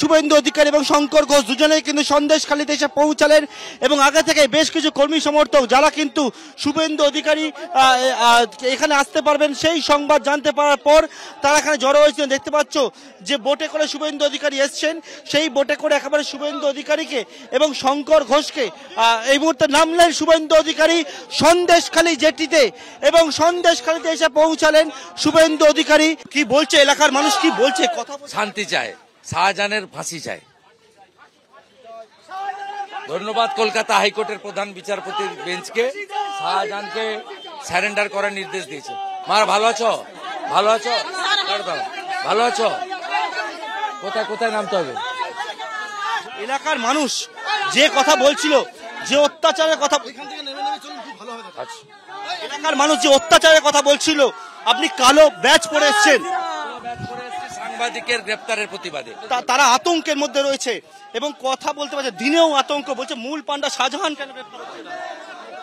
শুভেন্দু অধিকারী এবং শঙ্কর ঘোষ দুজনেই কিন্তু সন্দেশখালীতে এসে পৌঁছালেন এবং আগে থেকে বেশ কিছু কর্মী সমর্থক যারা কিন্তু শুভেন্দু অধিকারী এখানে আসতে পারবেন সেই সংবাদ জানতে পারার পর তারা এখানে জড়ো হয়েছিলেন। দেখতে পাচ্ছ যে বোটে করে শুভেন্দু অধিকারী এসছেন, সেই বোটে করে একেবারে শুভেন্দু অধিকারীকে এবং শঙ্কর ঘোষকে এই মুহূর্তে নামলেন শুভেন্দু অধিকারী সন্দেশখালী জেটিতে এবং সন্দেশখালীতে এসে পৌঁছালেন শুভেন্দু অধিকারী। কি বলছে এলাকার মানুষ, কি বলছে? কথা শান্তি চায়, শাহজাহানের ফাঁসি চায়। ধন্যবাদ কলকাতা হাইকোর্টের প্রধান বিচারপতির বেঞ্চকে, শাহজাহানকে স্যারেন্ডার করার নির্দেশ দিয়েছে। মার ভালো আছো? ভালো আছো? ভালো আছো? কোথায় কোথায় নামতে হবে? এলাকার মানুষ যে কথা বলছিল, যে অত্যাচারের কথা, এলাকার মানুষ যে অত্যাচারের কথা বলছিল, আপনি কালো ব্যাচ পরে এসছেন সাংবাদিকের গ্রেপ্তারের প্রতিবাদে, তারা আতঙ্কের মধ্যে রয়েছে এবং কথা বলতে পারছে, দিনেও আতঙ্ক। বলছে মূল পান্ডা শাহজাহান কেন গ্রেপ্তার হচ্ছে না?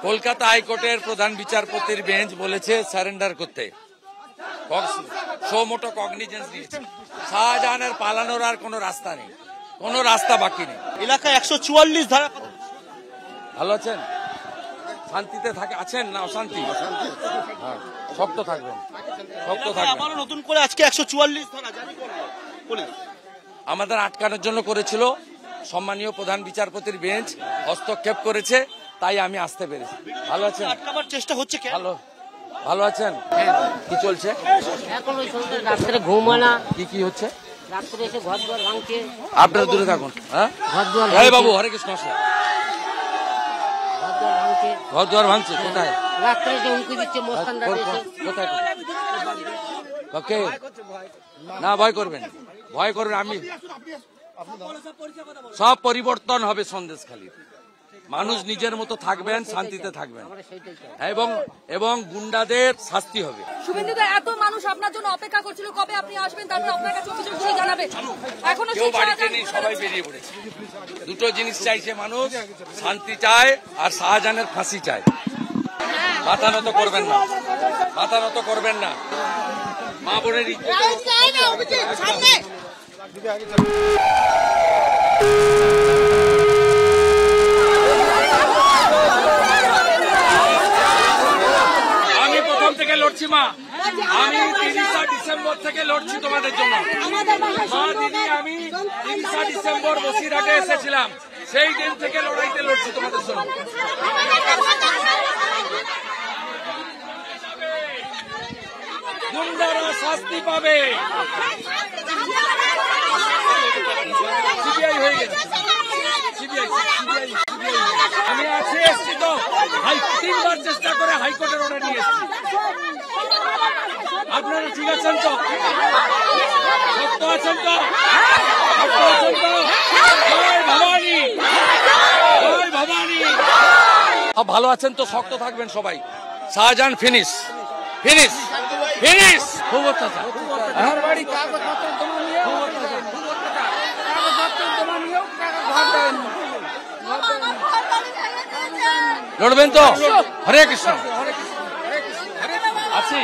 কলকাতা হাইকোর্টের প্রধান বিচারপতির বেঞ্চ বলেছে স্যারেন্ডার করতে, সো মোটো কগনিজেন্স নিয়েছে। শাহজাহানের পালানোর আর কোনো রাস্তা নেই, কোনো রাস্তা বাকি নেই। এলাকায় 144 ধারা। ভালো আছেন? শান্তিতে থাকে আছেন না অশান্তি? হ্যাঁ, শক্ত থাকবেন, শক্ত থাকবেন। আবারও নতুন করে আজকে 144 ধারা জারি করলো পুলিশ। আমাদের আটকানোর জন্য করেছিল, সম্মানীয় প্রধান বিচারপতির বেঞ্চ হস্তক্ষেপ করেছে, তাই আমি আসতে পেরেছি। ভালো আছেন? আটকাবার চেষ্টা হচ্ছে। ভালো, ভালো আছেন? কি চলছে এখন? ওই চলছে রাত্রে ঘুমানা। কি কি হচ্ছে? রাত্রে এসে ঘর দুয়ার ভাঙছে। আপনারা দূরে থাকুন। হ্যাঁ ঘর দুয়ার এই বাবু, হরে কৃষ্ণ। ঘর দুয়ার ভাঙছে। ঘর দুয়ার ভাঙছে কোথায়? রাত্রে এসে হুমকি দিচ্ছে মোস্তানরা এসে। কোথায়? ওকে, না ভয় করবেন, ভয় করবেন। আমি সব পরিবর্তন হবে সন্দেশখালী। মানুষ নিজের মতো থাকবেন, শান্তিতে থাকবেন এবং এবং গুন্ডাদের শাস্তি হবে। শুভেন্দু দা, এত মানুষ আপনার জন্য অপেক্ষা করছিল, কবে আপনি আসবেন, তারপর আপনার কাছে অভিযোগগুলো জানাবে। এখনো কেউ বাড়িতে নেই, সবাই বেরিয়ে পড়েছে। দুটো জিনিস চাইছে মানুষ, শান্তি চায় আর শাহজাহানের ফাঁসি চায়। মাথা নত করবেন না, মাথা নত করবেন না। মা বোনের আমি প্রথম থেকে লড়ছি মা, আমি 30 ডিসেম্বর থেকে লড়ছি তোমাদের জন্য মা দিদি। আমি 30 ডিসেম্বর বসিরহাটে এসেছিলাম, সেই দিন থেকে লড়াইতে লড়ছি তোমাদের জন্য। গুন্ডারা শাস্তি পাবে। সিবিআই হয়ে গেছে, সিবিআই। আমি আছি, এসছি তো 3বার চেষ্টা করে হাইকোর্টের অর্ডার নিয়ে এসছি। আপনারা ঠিক আছেন তো? শক্ত আছেন তো? শক্ত আছেন তো? জয় ভবানী, জয় ভবানী। ভালো আছেন তো? শক্ত থাকবেন সবাই। Shahjahan finish, finish, finish. খুব অত্যাচার। লড়বেন তো? হরে কৃষ্ণ। আছি।